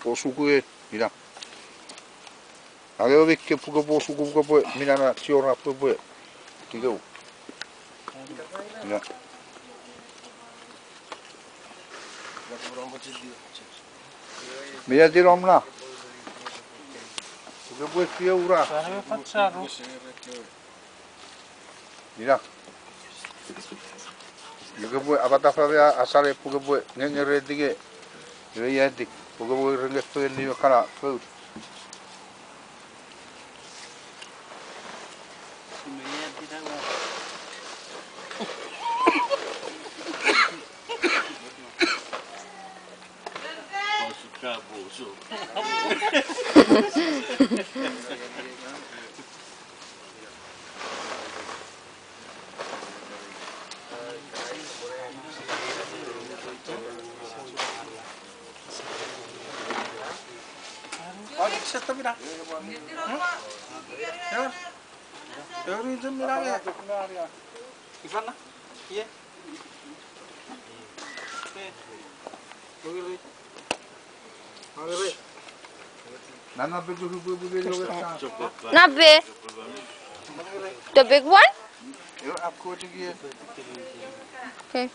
O suku e ina. Ale o veke puka po suku puka po mina na tiora po po. Tiga. Ina. Mia di romna. Puka po tia ura. Ina. Puka po abata fabia asale puka po ngengere dige. Ia dik. Puka po renge pe ni kana po. Siapa bilang? Ya, teori itu bilang ya. Ivan lah, iya. Nana pe tu suku puka loga. Nabe. The big one? Yo, आपको चाहिए. Okay.